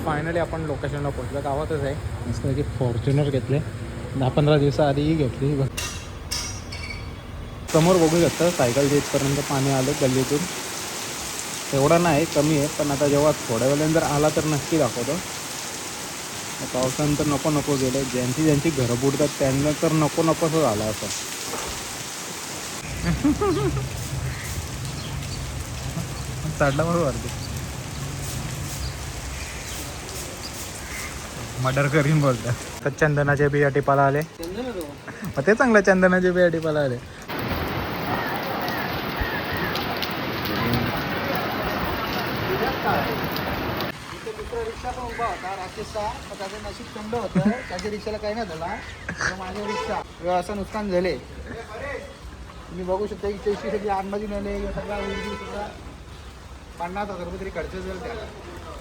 Finally आपण लोकेशनला पोहोचलो. गावातच आहे. मस्त की फॉर्च्युनर घेतले 10-15 दिवसाआधीही घेतली. समोर बघू शकता सायकल इथपर्यंत पाणी आलं गल्लीतून. एवढा नाही, कमी आहे, पण आता जेव्हा थोड्या वेळाने जर आला तर नक्की दाखवतो. पावसानंतर नको नको गेले. ज्यांची घरं बुडतात त्यांना तर नको नकोसं झालं असं. चढला बरोबर ते मर्डर करीन बोलतात. तर चंदनाचे बिया टिपाला आले. मग ते चांगलं, चंदनाचे बिया टिपाला आले. रिक्षा पण उभा होता राकेशचा, त्याचं नशीब थंड होतं. त्याच्या रिक्षाला काही नाही झाला, माझ्या रिक्षा असं नुकसान झाले. तुम्ही बघू शकता की 80 आतमध्ये नेले सगळा 50,000 रुपये तरी खर्च झाला त्याला.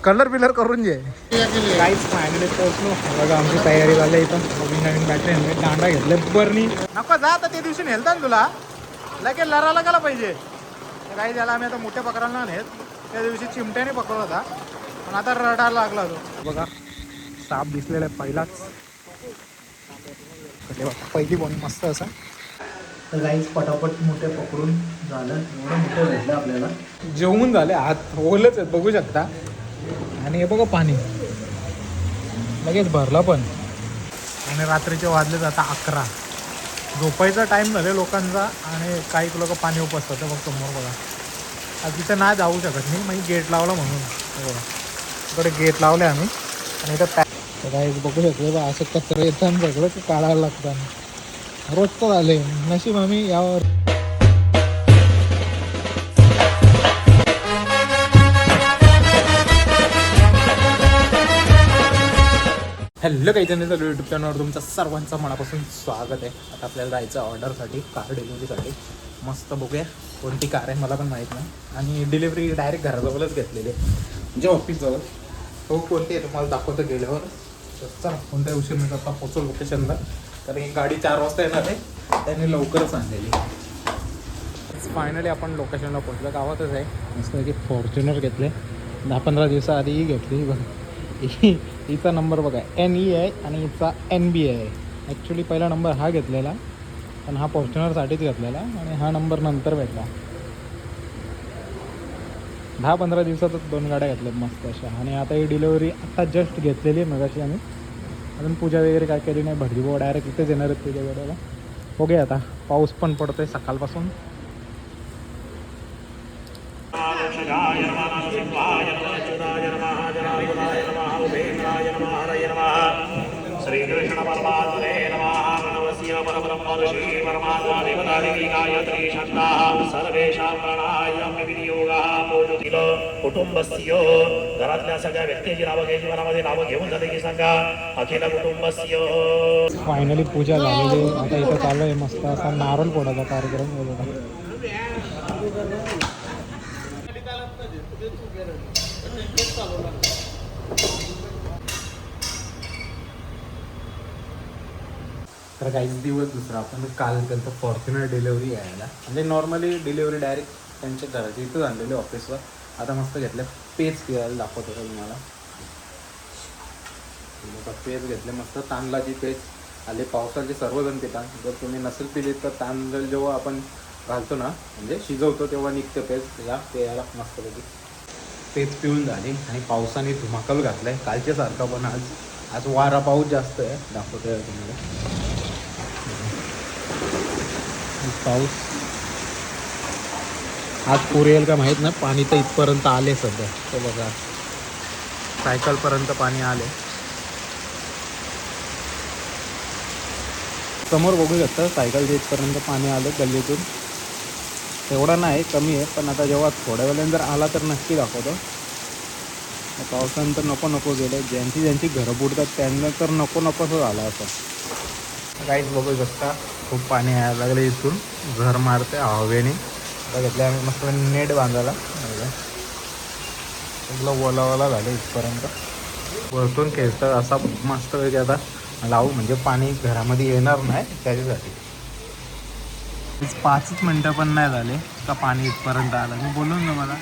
कलर बिलर करून घे. काहीच फायनली पोहोचलो. बघा आमची तयारी झाली इथं. नवीन बॅटरी दांडा घेतले बरणी. नको जा आता, त्या दिवशी नेलता ना तुला लगेच लराला गेला पाहिजे. काही झाला आम्ही आता मोठ्या पकडायला नेत. त्या दिवशी चिमट्याने पकडला होता, पण आता रडायला लागला तो. बघा साप दिसलेला आहे पहिलाच. पहिली बोनी मस्त असा. तर गाईच पटापट मोठे पकडून झालं. एवढं मोठं भेटलं आपल्याला. जेवून झाले, हात ओलच आहेत बघू शकता. आणि हे बघा पाणी लगेच भरला पण. आणि रात्रीचे वाजले जाता 11. झोपायचा टाईम झाले लोकांचा. आणि काही लोक पाणी उपसतात मग समोर बघा. आज तिथं नाही जाऊ शकत नाही, मग गेट लावला म्हणून. बघा इकडे गेट लावले आम्ही. आणि इथं काही बघू शकतो बा असं कचरा येतं सगळं काढायला लागतं. रोजचं झाले नशीब आम्ही यावर. हॅलो काही जण यूट्यूब चॅनलवर तुमचं सर्वांचं मनापासून स्वागत आहे. आता आपल्याला जायचं ऑर्डरसाठी, कार डिलिव्हरीसाठी. मस्त बघूया कोणती कार आहे, मला पण माहीत नाही. आणि डिलिव्हरी डायरेक्ट घराजवळच घेतलेली आहे, म्हणजे ऑफिसजवळ. हो कोणती आहे तुम्हाला दाखवतं गेल्यावर. चला कोणत्या उशीर मी आता पोचो लोकेशनला. तर ही गाडी 4 वाजता येणार आहे, त्यांनी लवकरच आणलेली. फायनली आपण लोकेशनला पोहोचलो. गावातच आहे. मस्त की फॉर्च्युनर घेतले 10-15 दिवसाआधीही घेतली. हिचा नंबर बघा NE आहे आणि हिचा NB आहे. ॲक्च्युली पहिला नंबर हा घेतलेला, पण हा फॉर्च्युनरसाठीच घेतलेला. आणि हा नंबर नंतर भेटला. 10-15 दिवसातच 2 गाड्या घेतल्यात मस्त अशा. आणि आता ही डिलिव्हरी आत्ता जस्ट घेतलेली आहे मगाशी आम्ही. अजून पूजा वगैरे काय केली नाही. भरली डायरेक्ट इथेच येणार आहेत पूजा वेळेला. बघूया आता. पाऊस पण पडतोय सकाळपासून. श्रीकृष्ण परमात्मने नमः. प्रणवस्य परब्रह्म ऋषि परमात्मा देवता देवी गायत्री शक्ता सर्वेषां प्राणायाम विनियोगः मोजुतिल. कुटुंबस्य घरातल्या सगळ्या व्यक्तीची नावं घ्यायची, मनामध्ये नावं घेऊन जाते की सांगा. अखिल कुटुंबस्य. फायनली पूजा झालेली. आता इथं चालू आहे मस्त असा नारळ फोडायचा कार्यक्रम वगैरे. तर काहीच दिवस दुसरा आपण काल त्यांचं फॉर्च्युनर डिलिव्हरी यायला, म्हणजे नॉर्मली डिलिव्हरी डायरेक्ट त्यांच्या घराची इथंच आणलेली ऑफिसवर. आता मस्त घेतलं पेज पिळायला दाखवत होतं तुम्हाला. पेज घेतले मस्त तांदळाची पेज. आले पावसाचे सर्वजण पितात. जर तुम्ही नसेल पिलीत तर तांदळ जेव्हा आपण घालतो ना, म्हणजे शिजवतो तेव्हा निघते पेज. या पेयाला मस्तपैकी पेज पिऊन झाली. आणि पावसाने धुमाकूळ घातला आहे कालच्यासारखा. पण आज वारा पाऊस जास्त आहे. दाखवतो आहे तुम्हाला पाऊस. आज पूर येईल का माहीत नाही. पाणी तर इथपर्यंत आले सध्या. तो बघा सायकलपर्यंत पाणी आले. समोर बघू शकता सायकल इथपर्यंत पाणी आलं गल्लीतून. एवढा नाही, कमी आहे, पण आता जेव्हा थोड्या वेळाने जर आला तर नक्की दाखवतो. पावसानंतर नको नको गेले. ज्यांची घरं बुडतात त्यांना तर नको नकोसं झालं असं. काहीच बघू शकता खूप पाणी यायला लागले इथून. घर मारते हवेने. आता घेतलं आम्ही मस्त नेट बांधायला. सगळं ओला झालं इथपर्यंत. वरतून खेळतं असा मस्त वेगळी आता लावू, म्हणजे पाणी घरामध्ये येणार नाही त्याच्यासाठी. 5 मिनटं पण नाही झाले का पाणी इथपर्यंत आलं. मी बोलून ना मला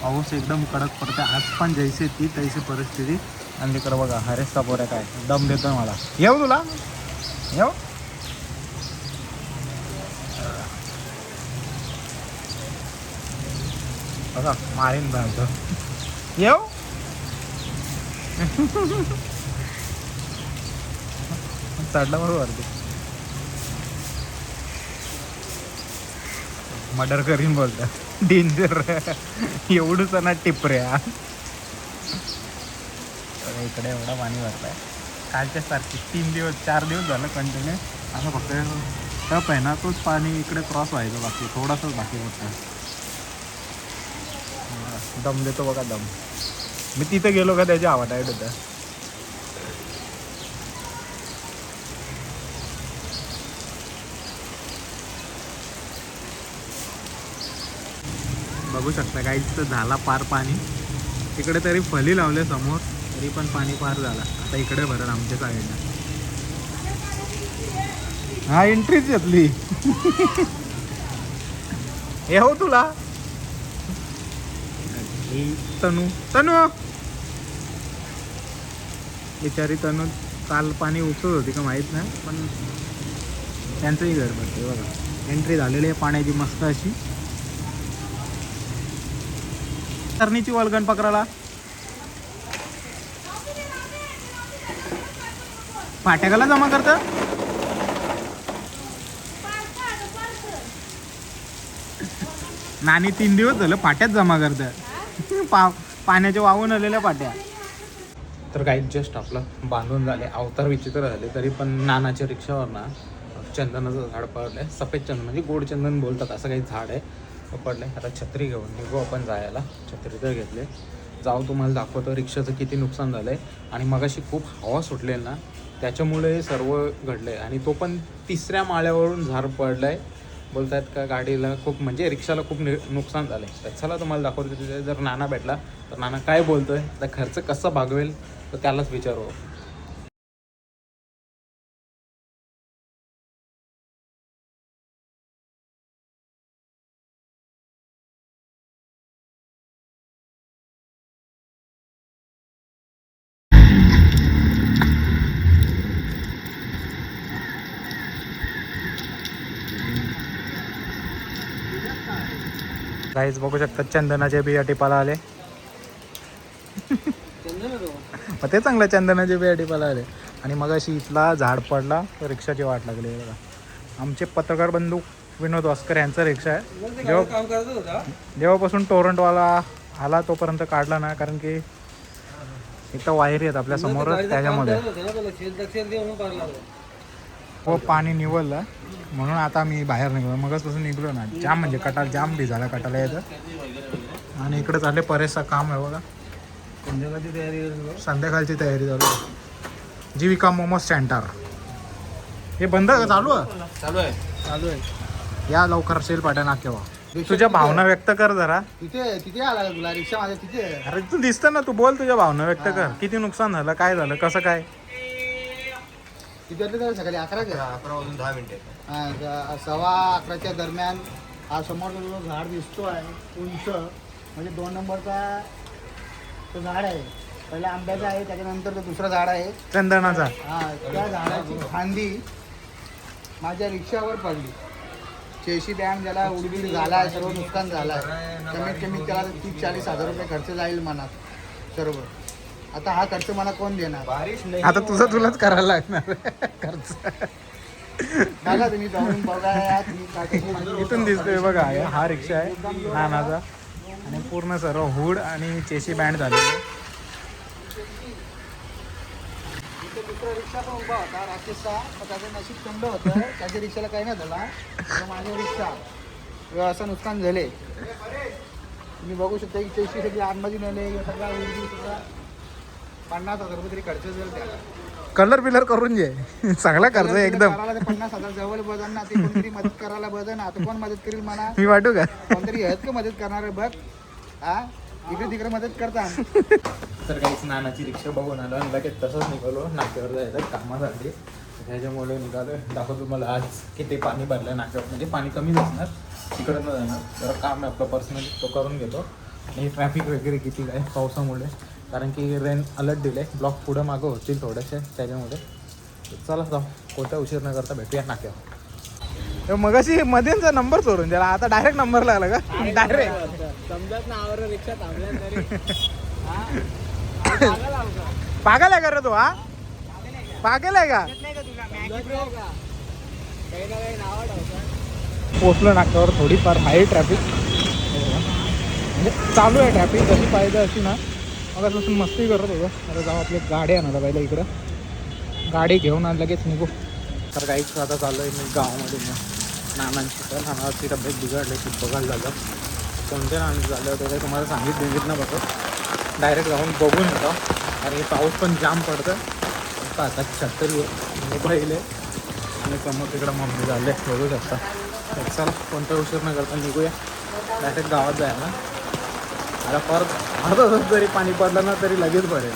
पाऊस एकदम कडक पडते आज पण जैसे ती तैसी परिस्थिती. आणि तिकडं बघा हरेशचा पोऱ्या काय दम देतोय मला. येऊ तुला येऊ बघा मारीन बांधतो येऊ चढला बरोबर ते मर्डर करीन बोलतात डेंजर एवढूच ना टिपऱ्या. इकडे एवढा पाणी भरलाय कालच्या सारखी 4 दिवस झालं कंटिन्यू. असं फक्त टप आहे ना तोच पाणी इकडे क्रॉस व्हायचं बाकी थोडासाच बाकी होतं. दम देतो बघा दम. मी तिथे गेलो का त्याची आवाज टाईट होता. बघू शकता काहीच तर झाला पार पाणी. तिकडे तरी फली लावले समोर तरी पण पाणी पार झाला. आता इकडे भरत आमच्या साईडला. हा एंट्रीच घेतली हे हो तुला तनू बिचारी तनू काल पाणी उपसत होती का माहीत नाही पण त्यांचंही घर भरते बघा. एंट्री झालेली आहे पाण्याची मस्त अशी. तरणीची वल्गण पकडायला फाट्याकाला जमा करता. नानी 3 दिवस झालं पाट्यात जमा करतात पाण्याच्या वाहून आलेल्या पाट्या. तर काही जस्ट आपलं बांधून झाले अवतार विचित्र झाले तरी पण नानाच्या रिक्षावर ना चंदनाचं झाड पडलंय. सफेद चंदन म्हणजे गोड चंदन बोलतात असं काही झाड आहे पडलंय. आता छत्री घेऊन निघू आपण जायला. छत्री तर घेतले जाऊ तुम्हाला दाखवतो रिक्षाचं किती नुकसान झालं आहे. आणि मगाशी खूप हवा सुटलेली ना त्याच्यामुळे सर्व घडलं आहे. आणि तो पण 3ऱ्या माळ्यावरून झाड पडलं आहे. बोलत आहेत का गाडीला खूप म्हणजे रिक्षाला खूप नुकसान झालं आहे. तर चला तुम्हाला दाखवतो तिथे जर नाना भेटला तर नाना काय बोलतोय तर खर्च कसा भागवेल तर त्यालाच विचारू. काहीच बघू शकतात चंदनाचे बिया टिपाला आले. मग ते चांगलं चंदनाचे बिया टिपाला आले. आणि मग अशी इथला झाड पडला तर रिक्षाची वाट लागली बघा. आमचे पत्रकार बंधू विनोद वास्कर यांचा रिक्षा आहे. जेव्हापासून टोरंटोवाला आला तोपर्यंत काढला ना कारण की एक तर वायरी आहेत आपल्या समोरच त्याच्यामध्ये हो पाणी निवडलं म्हणून आता मी बाहेर निघलो. मगचपासून निघलो ना जाम म्हणजे कटाल जाम बी झाला कटाला यायचं. आणि इकडे चालले परेशचा काम आहे बघा. संध्याकाळची तयारी चालू आहे. जीविका मोमो सेंटर हे बंद चालू आहे. या लवकर सेल पाट्या ना केव्हा. तुझ्या भावना व्यक्त कर जरा. तिथे आला तुला रिक्षा माझ्या तिथे. अरे तू दिसतं ना तू बोल तुझ्या भावना व्यक्त कर. किती नुकसान झालं काय झालं कसं काय. किती वाजले सकाळी 11 वाजून 10 मिनिटे 11:15 दरम्यान हा समोरचा जो झाड दिसतो आहे उंच म्हणजे 2 नंबरचा तो झाड आहे. पहिला आंब्याचा आहे त्याच्यानंतर तो दुसरा झाड आहे चंदनाचा. हा त्या झाडाची फांदी माझ्या रिक्षावर पडली. 80 बँड ज्याला उडबीड झाला आहे सर्व नुकसान झालं आहे. कमीत कमी त्याला 30-40 हजार रुपये खर्च जाईल म्हणा सर्व. आता हा खर्च मला कोण देणार. आता तुलाच करायला लागणार खर्च. बघा तुम्ही जाऊन बघा. इथून दिसतोय बघा हा रिक्षा आहे नानाचा. आणि पूर्ण सर्व हुड आणि चेशी बँड झालेली. दुसरा रिक्षा पण उभा होता राकेशचा. त्याचं नशीब थंड होतं. त्याच्या रिक्षाला काही नाही झाला. माझ्या रिक्षा असं नुकसान झाले. तुम्ही बघू शकता की चेशी सगळी आतमध्ये नेले सगळा उडगी सुद्धा 50,000 रुपये तरी खर्च जाईल त्याला. कलर बिलर करून घे चांगला खर्च आहे एकदम. 50,000 जवळ बदल ना ते कोणतरी मदत करायला बदल ना. आता कोण मदत करेल म्हणा. मी वाटू का कोणतरी आहेत का मदत करणार बघ. हा इकडे तिकडे मदत करता. तर काहीच नानाची रिक्षा बघून आलो आणि लगेच तसंच निघालो नाक्यावर जायचं कामासाठी. त्याच्यामुळे निघालो. दाखवतो तुम्हाला आज किती पाणी भरलं नाक्यावर. म्हणजे पाणी कमीच असणार तिकडं न जाणार. जरा काम आहे आपलं पर्सनली तो करून घेतो आणि ट्रॅफिक वगैरे किती काय पावसामुळे, कारण की रेन अलर्ट दिले, ब्लॉक पुढं मागं होतील थोडेसे त्याच्यामुळे. चला जाऊ, कोणता उशीर न करता भेटूया नाक्यावर. मगाशी मध्येचा नंबर चोरून त्याला, आता डायरेक्ट नंबर लागला का? डायरेक्ट समजत ना आवर रिक्षा थांबल्या तरी पागल आहे का रे तो? हा पागल आहे का? पोचलो नाक्यावर. थोडीफार आहे ट्रॅफिक, म्हणजे चालू आहे ट्रॅफिक. जशी पाहिजे अशी ना, मग असं मस्ती करत होतो. आता जाऊ आपली गाडी आणायला पाहिजे इकडं, गाडी घेऊन आण लगेच निघू. तर काहीच आता चालू आहे मी गावामध्ये नानांची. तर नानाची तब्येत बिघडली, खूप बघायला झालं. कोणत्या नानाचं झालं होतं ते तुम्हाला सांगितलं ना बघत, डायरेक्ट जाऊन बघून येतो. आणि पाऊस पण जाम पडतं. आता छत्री मोबाईल आहे आणि समोर तिकडं मम्मी झाले बघू शकता. तर चला कोणता उशीर न करता निघूया, डायरेक्ट गावात जायला. आता परत अर्धा तास जरी पाणी पडलं ना तरी लगेच भरेल,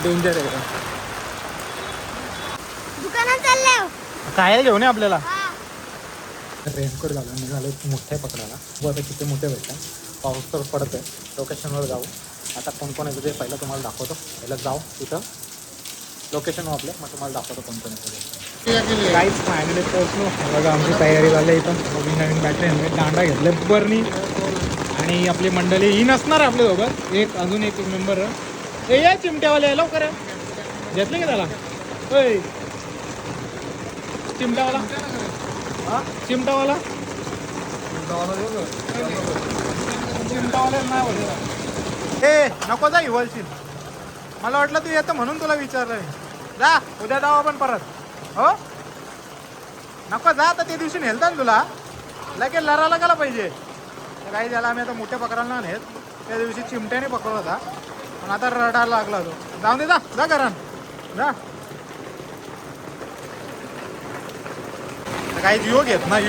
डेंजर आहे. दुकानात चालले काय घेऊन ये आपल्याला. रेनकोट घालून निघालो मोठे पकडायला. व आता किती मोठे भेटतात. पाऊस तर पडत आहे. लोकेशनवर जाऊ. आता कोण कोण येतं ते पहिलं तुम्हाला दाखवतो. पहिलं जाऊ तिथं लोकेशन आपलं, मग तुम्हाला दाखवतो कोण कोण येतं. काहीच फायनली पोहोचलो. बघा आमची तयारी झाली. इथं नवीन नवीन बॅटरी हेल्मेट, दांडा घेतले बरनी. आणि आपली मंडळी ही नसणार आपल्या दोघं, एक अजून एक मेंबर. हे या चिमट्यावाले लवकर घेतले का त्याला? होय चिमटावाला, हा चिमटावाला चिमटावाला नाही बोलतो. ए नको जा हिवलशील, मला वाटलं तू येतं म्हणून तुला विचारलं. जा उद्या जाऊ आपण परत. हो नको जा, आता त्या दिवशी नेलता ना तुला, लगेच लढायला गेला पाहिजे. काही झालं आम्ही आता मोठ्या पकडायला नेत, त्या दिवशी चिमट्याने पकडला होता, पण आता रडायला लागला तो. जाऊन दे, जा घरान जा. काही योग घेत नाही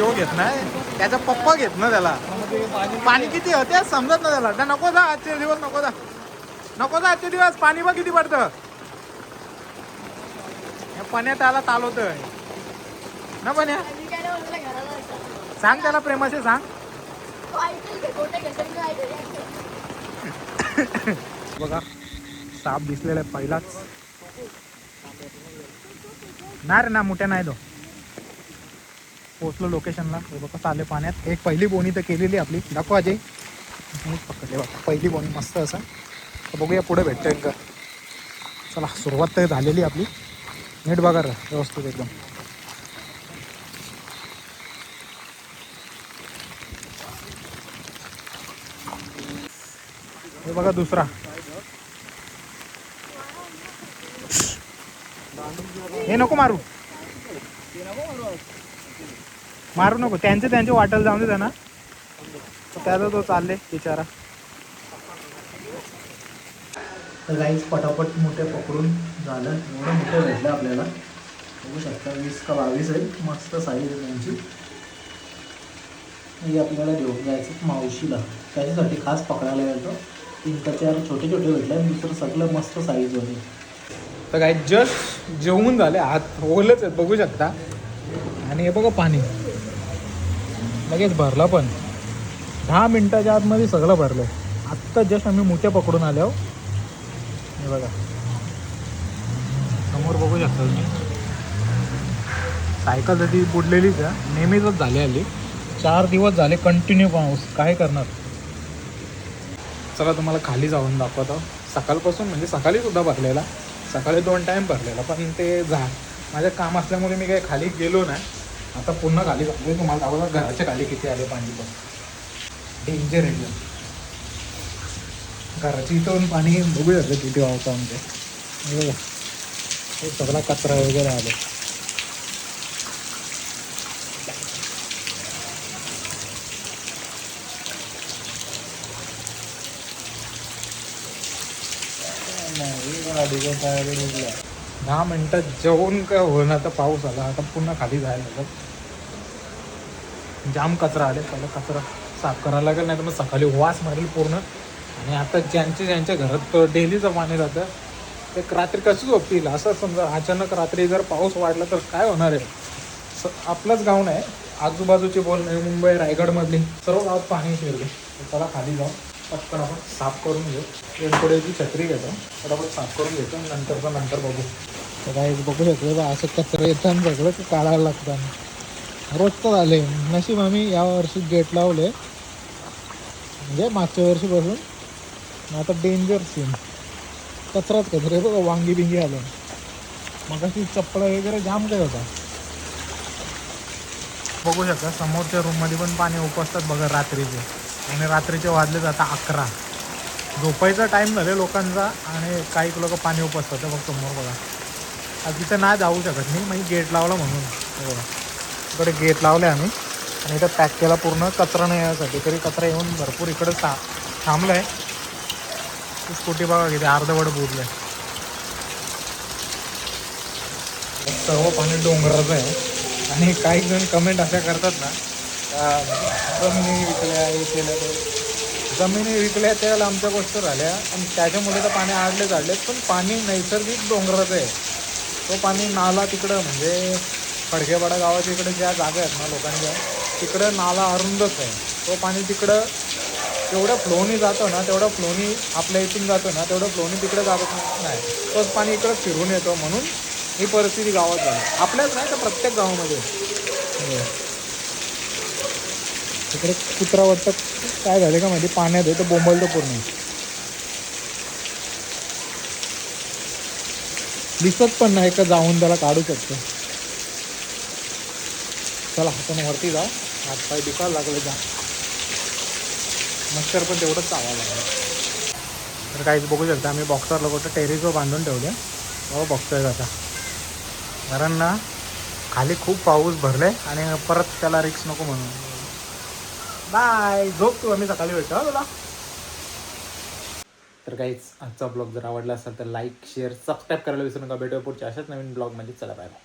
त्याचा पप्पा घेत ना त्याला. पाणी किती होते समजत ना त्याला. नको जा आजचे दिवस, नको जा आजचे दिवस. पाणी बघ किती पडतं. पाण्यात त्याला चालवतोय ना पाण्या. सांग त्याला प्रेमाचे सांग. बघा साप दिसलेला आहे पहिलाच. नाही रे ना, मोठ्या नाही तो. पोचलो लोकेशनला. बघा चालले पाण्यात. एक पहिली बोनी तर केलेली आपली. दाखव अजय, पकडले बघा पहिली बोनी मस्त असं. तर बघूया पुढे भेटतंय का. चला सुरुवात तर झालेली आपली. नीट बघा व्यवस्थित एकदम. हे बघा दुसरा. हे नको मारू, मारू नको. त्यांचे वाटेल जाऊन दे त्यांना. त्याचा तो चालले बिचारा. तर काहीच पटापट मोठे पकडून झालं. एवढं मोठं भेटलं आपल्याला. बघू शकता 20 का 22 आहे. मस्त साईज आहे त्यांची. हे आपल्याला घेऊन जायचं मावशीला, त्याच्यासाठी खास पकडायला गेलो. 3 का 4 छोटे छोटे भेटले आणि दुसरं सगळं मस्त साईज होते. तर काही जस्ट जेवून झाले, हात ओलच आहेत बघू शकता. आणि हे बघा पाणी लगेच भरलं, पण 10 मिनटाच्या आतमध्ये सगळं भरलं. आत्ता जस्ट आम्ही मोठ्या पकडून आलो. हे बघा समोर बघू शकता तुम्ही. सायकल तर ती बुडलेलीच आहे, नेहमीच झाली आली. 4 दिवस झाले कंटिन्यू पाऊस, काय करणार. चला तुम्हाला खाली जाऊन दाखवतो. सकाळपासून म्हणजे सकाळी सुद्धा भरलेला, सकाळी 2 टाईम भरलेला, पण ते माझं काम असल्यामुळे मी काही खाली गेलो नाही. आता पुन्हा खाली जातो. तुम्हाला दाखवतो घराच्या खाली किती आले पाणी. पण डेंजर एकदम. घराची इथून पाणी बघू शकतो किती वावतं आमचे. हे सगळा कचरा वगैरे आले. गाडीच्या टायर 10 मिनटात जेवून काय होणार. तर पाऊस आला, आता पुन्हा खाली जायला लागलं. जाम कचरा आले. पहिला कचरा साफ करायला लागेल, नाही तर मग सकाळी वास मारेल पूर्ण. आणि आता ज्यांच्या घरात डेलीचं पाणी राहतं ते रात्री कसं झोपतील. असं समजा अचानक रात्री जर पाऊस वाढला तर काय होणार आहे. आपलंच गाव नाही, आजूबाजूची बोल नाही, मुंबई रायगडमधली सर्व गावात पाणी शिरले. चला खाली जाऊ पटकन आपण साफ करून घेऊ. रेनकोटची छत्री घेतो फटाफट साफ करून घेतो आणि नंतर बघू. तर काय बघू शकतो बा असं कचरा येतं सगळं ते काढायला लागतं. रोजचं झाले. नशीब आम्ही या वर्षी गेट लावले म्हणजे मागच्या वर्षीपासून. आता डेंजर सीन कचराच कचरे बघा वांगी बिंगी आलं. मग अशी चप्पल वगैरे जाम काय होता. बघू शकता समोरच्या रूममध्ये पण पाणी उपसतात बघा रात्रीचे. आणि रात्रीचे वाजले जातात 11. झोपायचा टाईम झाले लोकांचा आणि काही लोक पाणी उपसतात. ते बघ समोर बघा. आता तिथं नाही जाऊ शकत नाही मग गेट लावला म्हणून. इकडे गेट लावले आम्ही आणि इथं पॅक केला पूर्ण कचरा नाही यासाठी. तरी कचरा येऊन भरपूर इकडं थांबलं आहे. स्कूटी बघा किती अर्धवट बुडलं आहे. सर्व पाणी डोंगराचं आहे. आणि काही जण कमेंट अशा करतात ना जमिनी विकल्या हे केल्या. जमिनी विकल्या त्याला आमच्या गोष्ट झाल्या आणि त्याच्यामुळे तर पाणी आडलेत पण पाणी नैसर्गिक डोंगराचं आहे. तो पाणी नाला तिकडं म्हणजे खडकेपाडा गावाच्या इकडे ज्या जागा आहेत ना लोकांच्या तिकडं नाला अरुंदच आहे. तो पाणी तिकडं जेवढं फ्लोनी जातो ना तेवढं फ्लोनी आपल्या इथून जातो ना तेवढं फ्लोनी तिकडे जात नाही. तोच पाणी इकडं फिरून येतो म्हणून ही परिस्थिती गावात झाली. आपल्याच नाही तर प्रत्येक गावामध्ये. तिकडे कुत्रा वाटतं काय झालं का माहिती पाण्यात आहे तर बोंबलतं पूर्ण. दिसत पण नाही का जाऊन त्याला काढू शकतो. चला आपण वरती जाऊ. हात पाय दुखायला लागले जा. मच्छर पण तेवढंच चावायला लागलं. तर काहीच बघू शकता आम्ही बॉक्सरला कुठं टेरेसवर बांधून ठेवले. हो बघतोय आता कारण ना खाली खूप पाऊस भरले आणि परत त्याला रिक्स नको म्हणून. बाय झोप तू आम्ही सकाळी भेटतो तुला. तर काहीच आजचा ब्लॉग जर आवडला असेल तर लाईक शेअर सबस्क्राईब करायला विसरू नका. भेटूया पुढच्या अशाच नवीन ब्लॉगमध्ये. चला बाय बाय.